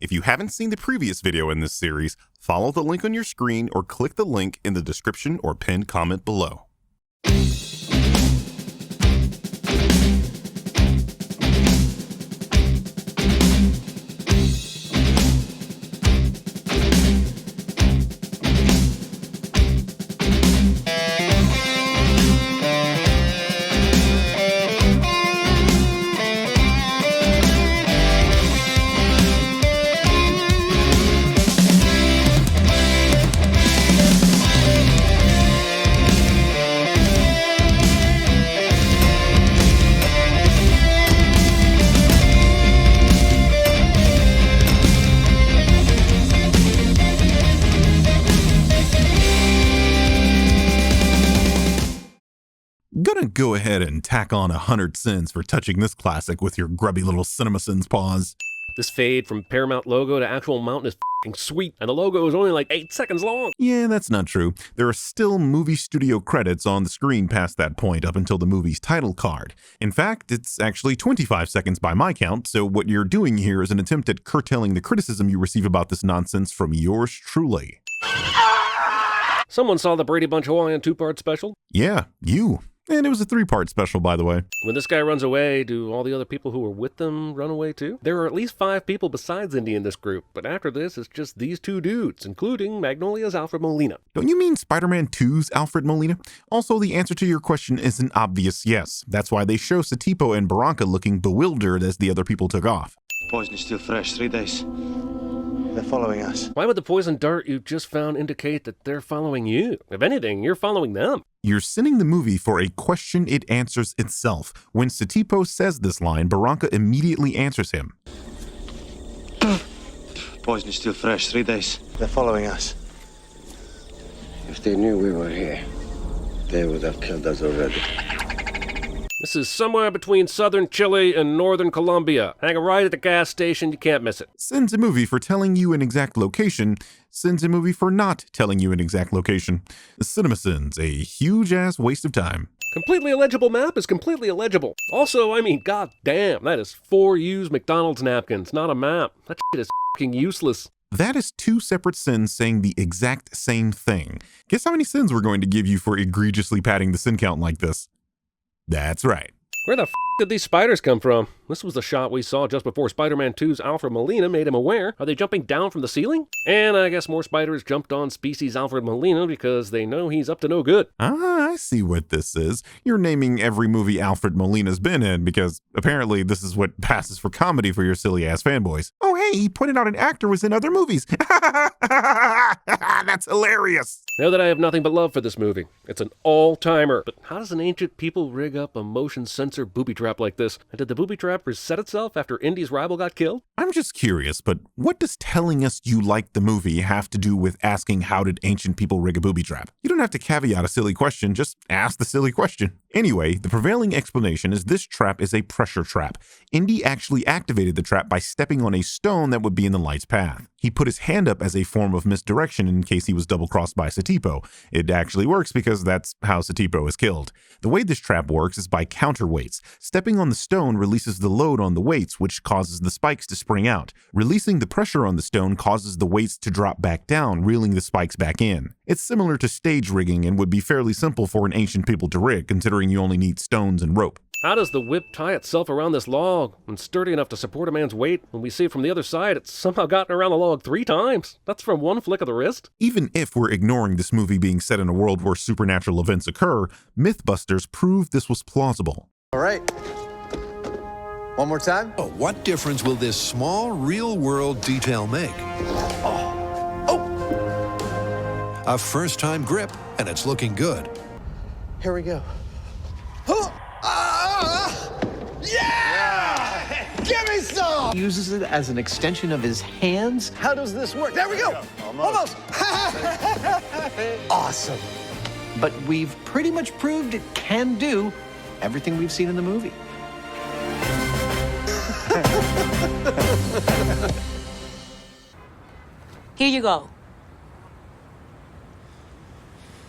If you haven't seen the previous video in this series, follow the link on your screen or click the link in the description or pinned comment below. Gonna go ahead and tack on 100 sins for touching this classic with your grubby little CinemaSins paws. This fade from Paramount logo to actual mountain is f***ing sweet, and the logo is only like 8 seconds long. Yeah, that's not true. There are still movie studio credits on the screen past that point up until the movie's title card. In fact, it's actually 25 seconds by my count, so what you're doing here is an attempt at curtailing the criticism you receive about this nonsense from yours truly. Someone saw the Brady Bunch Hawaiian 2-part special? Yeah, you. And it was a 3-part special, by the way. When this guy runs away, do all the other people who were with them run away too? There are at least 5 people besides Indy in this group, but after this, it's just these 2 dudes, including Magnolia's Alfred Molina. Don't you mean Spider-Man 2's Alfred Molina? Also, the answer to your question is an obvious yes. That's why they show Satipo and Barranca looking bewildered as the other people took off. Poison is still fresh, 3 days. They're following us. Why would the poison dart you just found indicate that they're following you? If anything, you're following them. You're sending the movie for a question it answers itself. When Satipo says this line, Barranca immediately answers him. Poison is still fresh, 3 days. They're following us. If they knew we were here, they would have killed us already. This is somewhere between southern Chile and northern Colombia. Hang a right at the gas station, you can't miss it. Sends a movie for telling you an exact location, sends a movie for not telling you an exact location. CinemaSins, a huge-ass waste of time. Completely illegible map is completely illegible. Also, I mean, goddamn, that is 4 used McDonald's napkins, not a map. That shit is f***ing useless. That is 2 separate sins saying the exact same thing. Guess how many sins we're going to give you for egregiously padding the sin count like this? That's right. Where the f*** did these spiders come from? This was the shot we saw just before Spider-Man 2's Alfred Molina made him aware. Are they jumping down from the ceiling? And I guess more spiders jumped on species Alfred Molina because they know he's up to no good. Ah, I see what this is. You're naming every movie Alfred Molina's been in because apparently this is what passes for comedy for your silly-ass fanboys. Oh, hey, he pointed out an actor was in other movies. That's hilarious. Know that I have nothing but love for this movie. It's an all-timer. But how does an ancient people rig up a motion sensor booby trap like this? And did the booby trap reset itself after Indy's rival got killed? I'm just curious, but what does telling us you like the movie have to do with asking how did ancient people rig a booby trap? You don't have to caveat a silly question, just ask the silly question. Anyway, the prevailing explanation is this trap is a pressure trap. Indy actually activated the trap by stepping on a stone that would be in the light's path. He put his hand up as a form of misdirection in case he was double-crossed by Satipo. It actually works because that's how Satipo is killed. The way this trap works is by counterweights. Stepping on the stone releases the load on the weights, which causes the spikes to spring out. Releasing the pressure on the stone causes the weights to drop back down, reeling the spikes back in. It's similar to stage rigging and would be fairly simple for an ancient people to rig, considering you only need stones and rope. How does the whip tie itself around this log when sturdy enough to support a man's weight? When we see it from the other side, it's somehow gotten around the log 3 times. That's from one flick of the wrist. Even if we're ignoring this movie being set in a world where supernatural events occur, Mythbusters proved this was plausible. All right. One more time. Oh, what difference will this small, real-world detail make? A first-time grip, and it's looking good. Here we go. Yeah! Give me some! He uses it as an extension of his hands. How does this work? There we go. Almost. Awesome. But we've pretty much proved it can do everything we've seen in the movie. Here you go.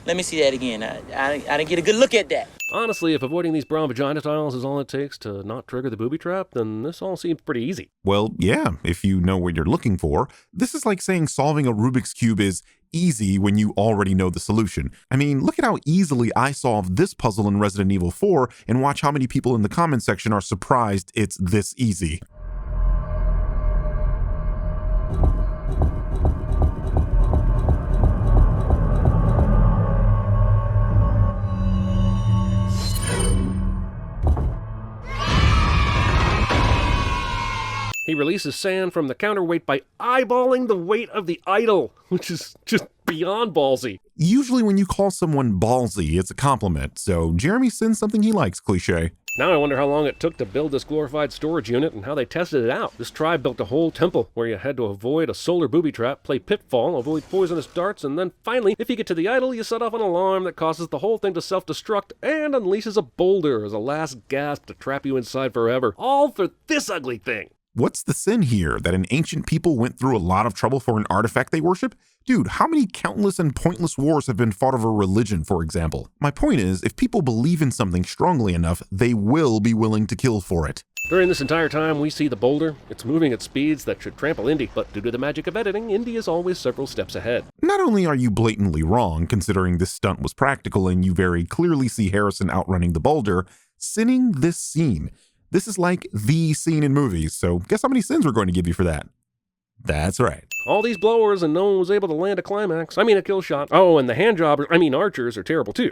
Let me see that again. I didn't get a good look at that. Honestly, if avoiding these brown vagina tiles is all it takes to not trigger the booby trap, then this all seems pretty easy. Well, yeah, if you know what you're looking for. This is like saying solving a Rubik's Cube is easy when you already know the solution. I mean, look at how easily I solved this puzzle in Resident Evil 4, and watch how many people in the comment section are surprised it's this easy. He releases sand from the counterweight by eyeballing the weight of the idol, which is just beyond ballsy. Usually when you call someone ballsy, it's a compliment, so Jeremy sends something he likes cliche. Now I wonder how long it took to build this glorified storage unit and how they tested it out. This tribe built a whole temple where you had to avoid a solar booby trap, play pitfall, avoid poisonous darts, and then finally, if you get to the idol, you set off an alarm that causes the whole thing to self-destruct and unleashes a boulder as a last gasp to trap you inside forever. All for this ugly thing. What's the sin here? That an ancient people went through a lot of trouble for an artifact they worship? Dude, how many countless and pointless wars have been fought over religion, for example? My point is, if people believe in something strongly enough, they will be willing to kill for it. During this entire time, we see the boulder. It's moving at speeds that should trample Indy, but due to the magic of editing, Indy is always several steps ahead. Not only are you blatantly wrong, considering this stunt was practical and you very clearly see Harrison outrunning the boulder, sinning this scene. This is like the scene in movies, so guess how many sins we're going to give you for that? That's right. All these blowers and no one was able to land a climax. a kill shot. Oh, and the archers are terrible too.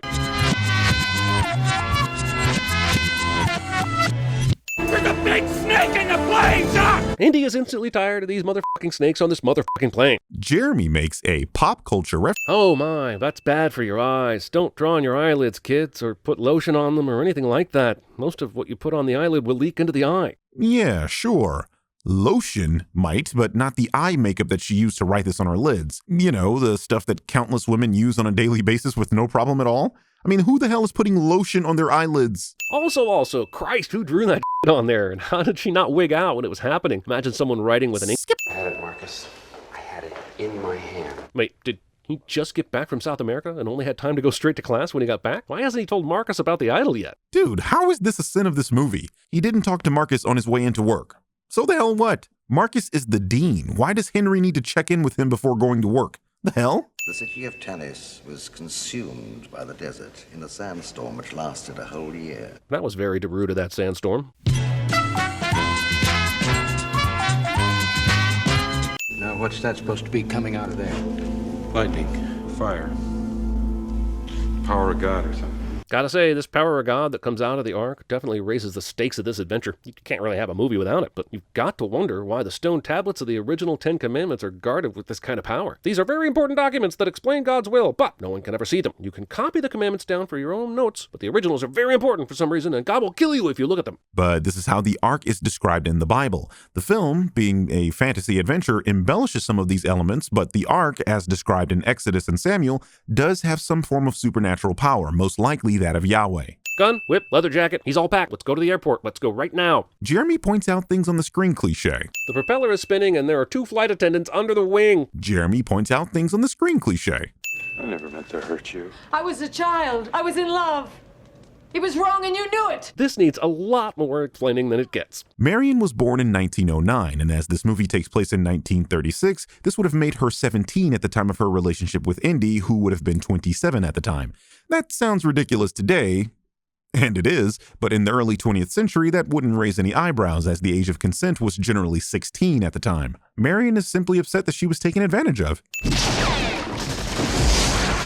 There's a big snake in the plane, Doc! Indy is instantly tired of these motherfucking snakes on this motherfucking plane. Jeremy makes a pop culture reference. Oh my, that's bad for your eyes. Don't draw on your eyelids, kids, or put lotion on them or anything like that. Most of what you put on the eyelid will leak into the eye. Yeah, sure. Lotion might, but not the eye makeup that she used to write this on her lids. You know, the stuff that countless women use on a daily basis with no problem at all. I mean, who the hell is putting lotion on their eyelids? Also, Christ, who drew that on there? And how did she not wig out when it was happening? Imagine someone writing with an ink. I had it, Marcus. I had it in my hand. Wait, did he just get back from South America and only had time to go straight to class when he got back? Why hasn't he told Marcus about the idol yet? Dude, how is this a sin of this movie? He didn't talk to Marcus on his way into work. So the hell what? Marcus is the dean. Why does Henry need to check in with him before going to work? The hell? The city of Tanis was consumed by the desert in a sandstorm which lasted a whole year. That was very DeRuta, that sandstorm. Now, what's that supposed to be coming out of there? Lightning, fire, power of God or something. Gotta say, this power of God that comes out of the Ark definitely raises the stakes of this adventure. You can't really have a movie without it, but you've got to wonder why the stone tablets of the original 10 Commandments are guarded with this kind of power. These are very important documents that explain God's will, but no one can ever see them. You can copy the commandments down for your own notes, but the originals are very important for some reason, and God will kill you if you look at them. But this is how the Ark is described in the Bible. The film, being a fantasy adventure, embellishes some of these elements, but the Ark, as described in Exodus and Samuel, does have some form of supernatural power, most likely that of Yahweh. Gun, whip, leather jacket, he's all packed. Let's go to the airport. Let's go right now. Jeremy points out things on the screen cliche. The propeller is spinning and there are 2 flight attendants under the wing. Jeremy points out things on the screen cliche. I never meant to hurt you. I was a child. I was in love. It was wrong and you knew it. This needs a lot more explaining than it gets. Marion was born in 1909, and as this movie takes place in 1936, this would have made her 17 at the time of her relationship with Indy, who would have been 27 at the time. That sounds ridiculous today, and it is, but in the early 20th century, that wouldn't raise any eyebrows, as the age of consent was generally 16 at the time. Marion is simply upset that she was taken advantage of.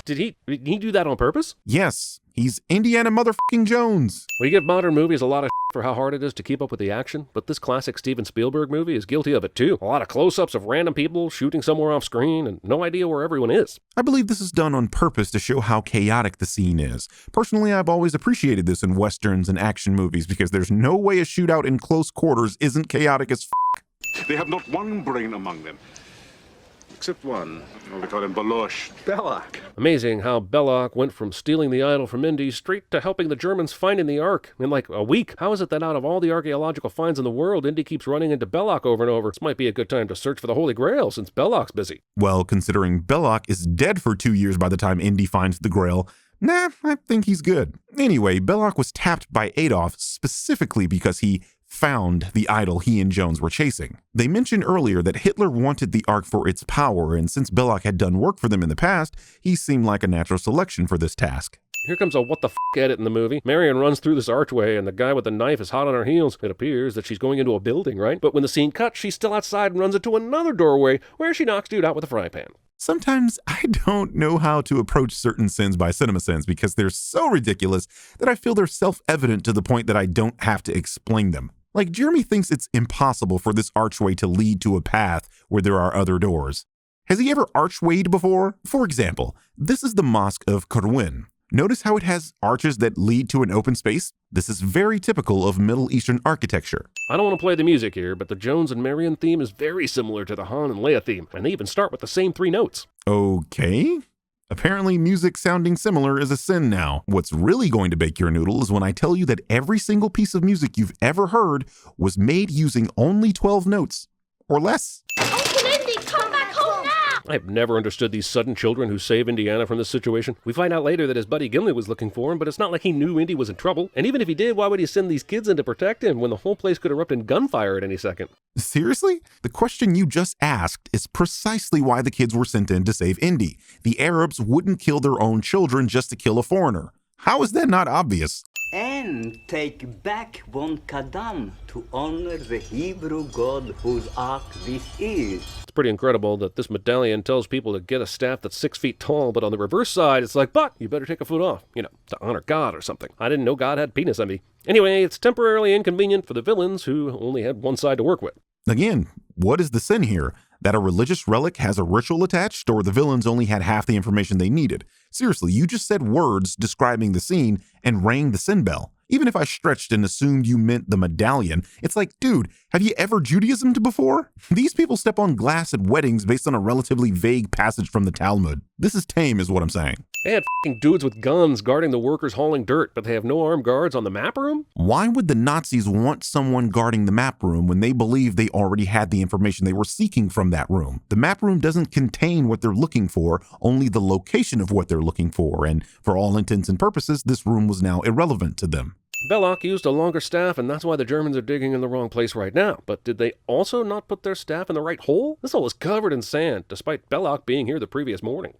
Did he do that on purpose? Yes, he's Indiana motherfucking Jones. We give modern movies a lot of for how hard it is to keep up with the action, but this classic Steven Spielberg movie is guilty of it too. A lot of close-ups of random people shooting somewhere off screen and no idea where everyone is. I believe this is done on purpose to show how chaotic the scene is. Personally, I've always appreciated this in westerns and action movies because there's no way a shootout in close quarters isn't chaotic as f***. They have not one brain among them. Except one. We call him Balosh. Belloc. Amazing how Belloc went from stealing the idol from Indy straight to helping the Germans finding the Ark in like a week. How is it that out of all the archaeological finds in the world, Indy keeps running into Belloc over and over? This might be a good time to search for the Holy Grail since Belloc's busy. Well, considering Belloc is dead for 2 years by the time Indy finds the Grail, Nah, I think he's good. Anyway, Belloc was tapped by Adolf specifically because he found the idol he and Jones were chasing. They mentioned earlier that Hitler wanted the Ark for its power, and since Belloc had done work for them in the past, he seemed like a natural selection for this task. Here comes a what the f*** edit in the movie. Marion runs through this archway, and the guy with the knife is hot on her heels. It appears that she's going into a building, right? But when the scene cuts, she's still outside and runs into another doorway where she knocks dude out with a fry pan. Sometimes I don't know how to approach certain sins by CinemaSins because they're so ridiculous that I feel they're self-evident to the point that I don't have to explain them. Like, Jeremy thinks it's impossible for this archway to lead to a path where there are other doors. Has he ever archwayed before? For example, this is the Mosque of Corwin. Notice how it has arches that lead to an open space? This is very typical of Middle Eastern architecture. I don't want to play the music here, but the Jones and Marion theme is very similar to the Han and Leia theme, and they even start with the same 3 notes. Okay. Apparently, music sounding similar is a sin now. What's really going to bake your noodle is when I tell you that every single piece of music you've ever heard was made using only 12 notes or less. Uncle Indy, come back home now! I've never understood these sudden children who save Indiana from this situation. We find out later that his buddy Gimli was looking for him, but it's not like he knew Indy was in trouble. And even if he did, why would he send these kids in to protect him when the whole place could erupt in gunfire at any second? Seriously? The question you just asked is precisely why the kids were sent in to save Indy. The Arabs wouldn't kill their own children just to kill a foreigner. How is that not obvious? And take back one Kadam to honor the Hebrew God whose ark this is. It's pretty incredible that this medallion tells people to get a staff that's 6 feet tall, but on the reverse side, it's like, but you better take a foot off, to honor God or something. I didn't know God had penis envy. Anyway, it's temporarily inconvenient for the villains who only had one side to work with. Again, what is the sin here? That a religious relic has a ritual attached, or the villains only had half the information they needed? Seriously, you just said words describing the scene and rang the sin bell. Even if I stretched and assumed you meant the medallion, it's like, dude, have you ever Judaismed before? These people step on glass at weddings based on a relatively vague passage from the Talmud. This is tame, is what I'm saying. They had f***ing dudes with guns guarding the workers hauling dirt, but they have no armed guards on the map room? Why would the Nazis want someone guarding the map room when they believe they already had the information they were seeking from that room? The map room doesn't contain what they're looking for, only the location of what they're looking for, and for all intents and purposes, this room was now irrelevant to them. Belloc used a longer staff, and that's why the Germans are digging in the wrong place right now. But did they also not put their staff in the right hole? This hole is covered in sand, despite Belloc being here the previous morning.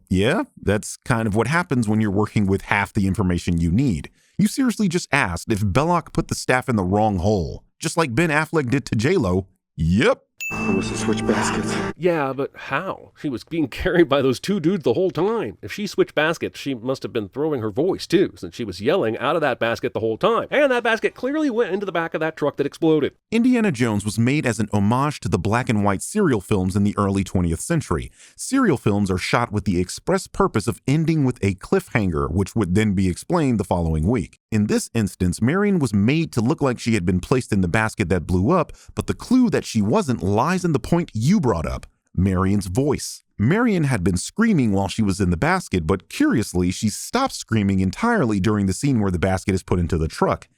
Yeah, that's kind of what happens when you're working with half the information you need. You seriously just asked if Belloc put the staff in the wrong hole, just like Ben Affleck did to J-Lo. Yep. I must have switched baskets. Yeah, but how? She was being carried by those 2 dudes the whole time. If she switched baskets, she must have been throwing her voice too, since she was yelling out of that basket the whole time. And that basket clearly went into the back of that truck that exploded. Indiana Jones was made as an homage to the black and white serial films in the early 20th century. Serial films are shot with the express purpose of ending with a cliffhanger, which would then be explained the following week. In this instance, Marion was made to look like she had been placed in the basket that blew up, but the clue that she wasn't lies in the point you brought up, Marion's voice. Marion had been screaming while she was in the basket, but curiously, she stopped screaming entirely during the scene where the basket is put into the truck.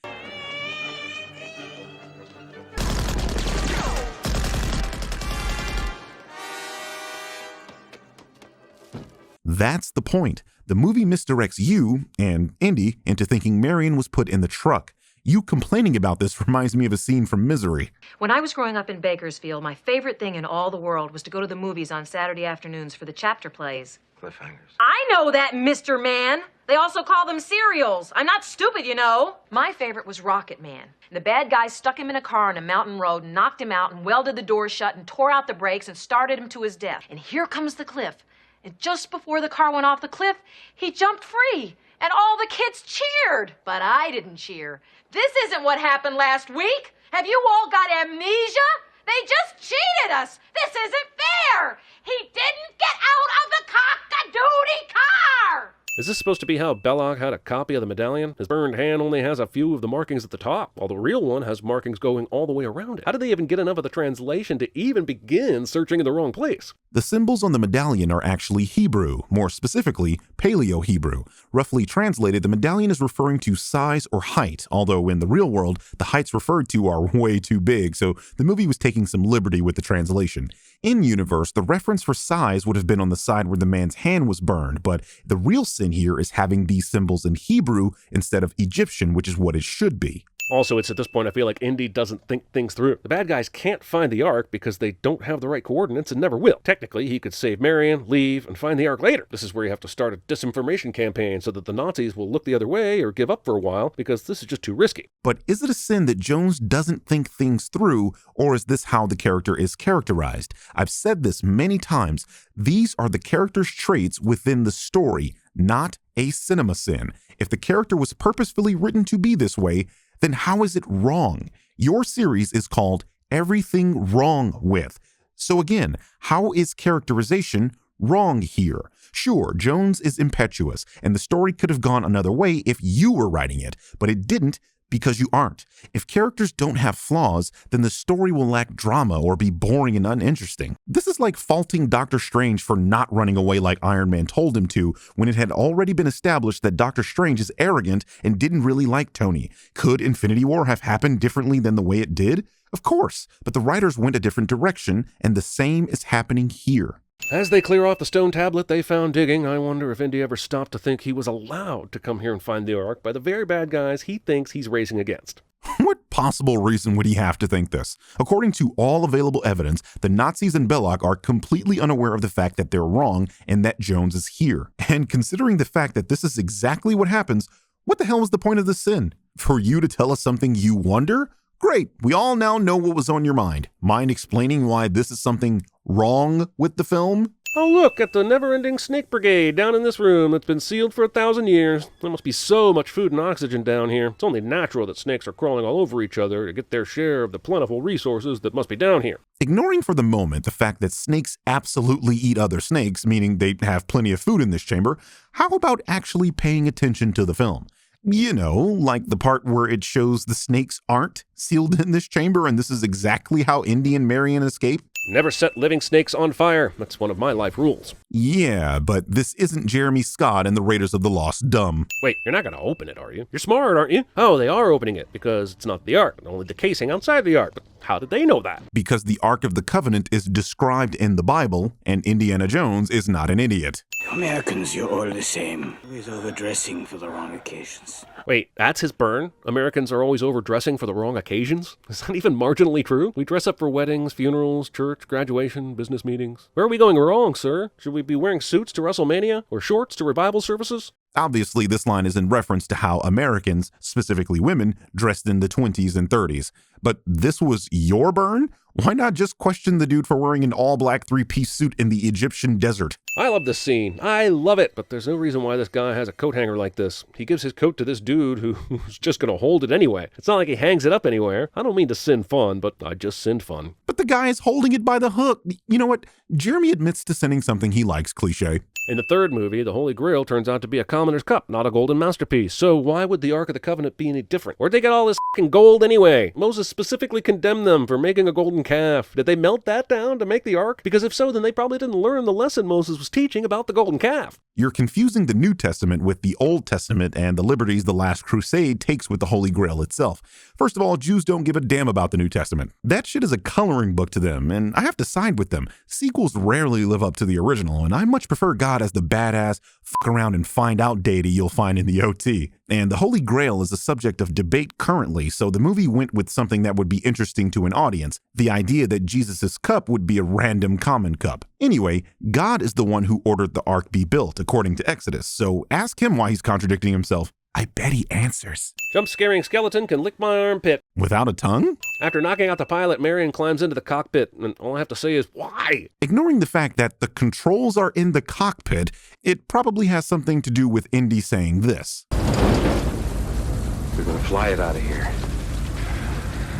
That's the point. The movie misdirects you, and Indy, into thinking Marion was put in the truck. You complaining about this reminds me of a scene from Misery. When I was growing up in Bakersfield, my favorite thing in all the world was to go to the movies on Saturday afternoons for the chapter plays. Cliffhangers. I know that, Mr. Man. They also call them serials. I'm not stupid, you know. My favorite was Rocket Man. And the bad guy stuck him in a car on a mountain road, knocked him out, and welded the doors shut and tore out the brakes and started him to his death. And here comes the cliff. And just before the car went off the cliff, he jumped free. And all the kids cheered. But I didn't cheer. This isn't what happened last week. Have you all got amnesia? They just cheated us. This isn't fair. He didn't get out of the cock-a-doodie car. Is this supposed to be how Belloc had a copy of the medallion? His burned hand only has a few of the markings at the top, while the real one has markings going all the way around it. How did they even get enough of the translation to even begin searching in the wrong place? The symbols on the medallion are actually Hebrew, more specifically, Paleo-Hebrew. Roughly translated, the medallion is referring to size or height, although in the real world, the heights referred to are way too big, so the movie was taking some liberty with the translation. In-universe, the reference for size would have been on the side where the man's hand was burned, but the real sin here is having these symbols in Hebrew instead of Egyptian, which is what it should be. Also, it's at this point I feel like Indy doesn't think things through. The bad guys can't find the Ark because they don't have the right coordinates and never will. Technically, he could save Marion, leave, and find the Ark later. This is where you have to start a disinformation campaign so that the Nazis will look the other way or give up for a while because this is just too risky. But is it a sin that Jones doesn't think things through, or is this how the character is characterized? I've said this many times. These are the character's traits within the story, not a cinema sin. If the character was purposefully written to be this way, then how is it wrong? Your series is called Everything Wrong With. So again, how is characterization wrong here? Sure, Jones is impetuous, and the story could have gone another way if you were writing it, but it didn't because you aren't. If characters don't have flaws, then the story will lack drama or be boring and uninteresting. This is like faulting Doctor Strange for not running away like Iron Man told him to when it had already been established that Doctor Strange is arrogant and didn't really like Tony. Could Infinity War have happened differently than the way it did? Of course, but the writers went a different direction, and the same is happening here. As they clear off the stone tablet they found digging, I wonder if Indy ever stopped to think he was allowed to come here and find the Ark by the very bad guys he thinks he's racing against. What possible reason would he have to think this? According to all available evidence, the Nazis and Belloc are completely unaware of the fact that they're wrong and that Jones is here. And considering the fact that this is exactly what happens, what the hell was the point of the sin? For you to tell us something you wonder? Great, we all now know what was on your mind. Mind explaining why this is something wrong with the film? Oh, look at the never-ending snake brigade down in this room that's been sealed for 1,000 years. There must be so much food and oxygen down here. It's only natural that snakes are crawling all over each other to get their share of the plentiful resources that must be down here. Ignoring for the moment the fact that snakes absolutely eat other snakes, meaning they have plenty of food in this chamber, how about actually paying attention to the film? You know, like the part where it shows the snakes aren't sealed in this chamber and this is exactly how Indy and Marion escape? Never set living snakes on fire. That's one of my life rules. Yeah, but this isn't Jeremy Scott and the Raiders of the Lost Dumb. Wait, you're not going to open it, are you? You're smart, aren't you? Oh, they are opening it because it's not the Ark, only the casing outside the Ark. But how did they know that? Because the Ark of the Covenant is described in the Bible, and Indiana Jones is not an idiot. Americans, you're all the same. Always overdressing for the wrong occasions. Wait, that's his burn? Americans are always overdressing for the wrong occasions? Is that even marginally true? We dress up for weddings, funerals, church, graduation, business meetings. Where are we going wrong, sir? Should we be wearing suits to WrestleMania? Or shorts to revival services? Obviously, this line is in reference to how Americans, specifically women, dressed in the 20s and 30s. But this was your burn? Why not just question the dude for wearing an all-black three-piece suit in the Egyptian desert? I love this scene. I love it. But there's no reason why this guy has a coat hanger like this. He gives his coat to this dude who's just going to hold it anyway. It's not like he hangs it up anywhere. I don't mean to sin fun, but I just sinned fun. But the guy is holding it by the hook. You know what? Jeremy admits to sending something he likes cliche. In the third movie, the Holy Grail turns out to be a commoner's cup, not a golden masterpiece. So why would the Ark of the Covenant be any different? Where'd they get all this f***ing gold anyway? Moses specifically condemned them for making a golden calf. Did they melt that down to make the Ark? Because if so, then they probably didn't learn the lesson Moses was teaching about the golden calf. You're confusing the New Testament with the Old Testament and the liberties the Last Crusade takes with the Holy Grail itself. First of all, Jews don't give a damn about the New Testament. That shit is a coloring book to them, and I have to side with them. Sequels rarely live up to the original, and I much prefer God as the badass, fuck around and find out deity you'll find in the OT. And the Holy Grail is a subject of debate currently, so the movie went with something that would be interesting to an audience. The idea that Jesus' cup would be a random common cup. Anyway, God is the one who ordered the Ark be built, according to Exodus, so ask him why he's contradicting himself. I bet he answers. Jump-scaring skeleton can lick my armpit. Without a tongue? After knocking out the pilot, Marion climbs into the cockpit, and all I have to say is, why? Ignoring the fact that the controls are in the cockpit, it probably has something to do with Indy saying this. We're gonna fly it out of here.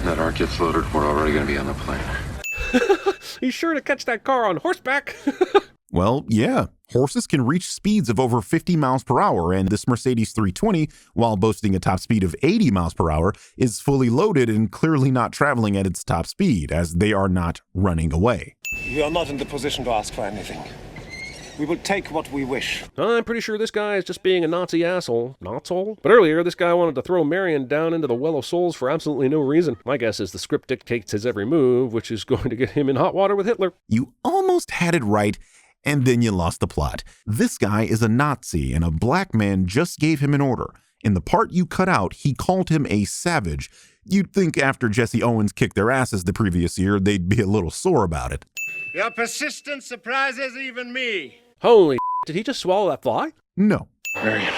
That Ark gets loaded, we're already gonna be on the plane. He's sure to catch that car on horseback. Well, yeah. Horses can reach speeds of over 50 miles per hour, and this Mercedes 320, while boasting a top speed of 80 miles per hour, is fully loaded and clearly not traveling at its top speed, as they are not running away. We are not in the position to ask for anything. We will take what we wish. I'm pretty sure this guy is just being a Nazi asshole. Nazi? But earlier, this guy wanted to throw Marion down into the Well of Souls for absolutely no reason. My guess is the script dictates his every move, which is going to get him in hot water with Hitler. You almost had it right, and then you lost the plot. This guy is a Nazi, and a black man just gave him an order. In the part you cut out, he called him a savage. You'd think after Jesse Owens kicked their asses the previous year, they'd be a little sore about it. Your persistence surprises even me. Holy did he just swallow that fly? No. Marion,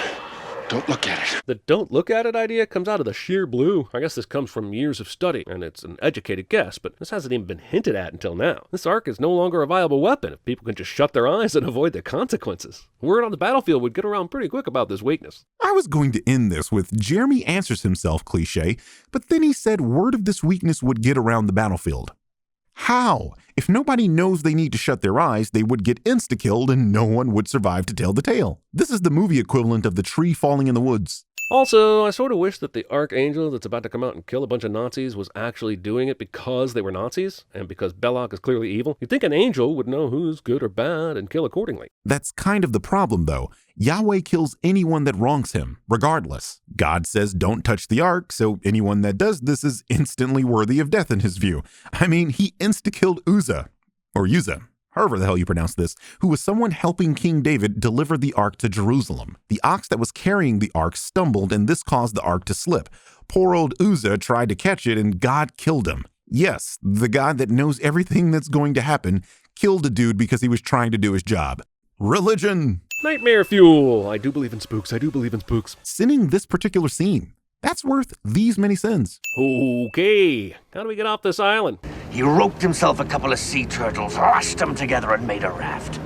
don't look at it. The don't look at it idea comes out of the sheer blue. I guess this comes from years of study, and it's an educated guess, but this hasn't even been hinted at until now. This Ark is no longer a viable weapon if people can just shut their eyes and avoid the consequences. Word on the battlefield would get around pretty quick about this weakness. I was going to end this with Jeremy answers himself cliche, but then he said word of this weakness would get around the battlefield. How? If nobody knows they need to shut their eyes, they would get insta-killed and no one would survive to tell the tale. This is the movie equivalent of the tree falling in the woods. Also, I sort of wish that the Archangel that's about to come out and kill a bunch of Nazis was actually doing it because they were Nazis, and because Belloc is clearly evil. You'd think an angel would know who's good or bad and kill accordingly. That's kind of the problem, though. Yahweh kills anyone that wrongs him, regardless. God says don't touch the Ark, so anyone that does this is instantly worthy of death in his view. I mean, he insta-killed Uzzah, or Uzzah, however the hell you pronounce this, who was someone helping King David deliver the Ark to Jerusalem. The ox that was carrying the Ark stumbled, and this caused the Ark to slip. Poor old Uzzah tried to catch it, and God killed him. Yes, the God that knows everything that's going to happen killed a dude because he was trying to do his job. Religion! Nightmare fuel! I do believe in spooks, I do believe in spooks. Sinning this particular scene, that's worth these many sins. Okay, how do we get off this island? He roped himself a couple of sea turtles, lashed them together, and made a raft.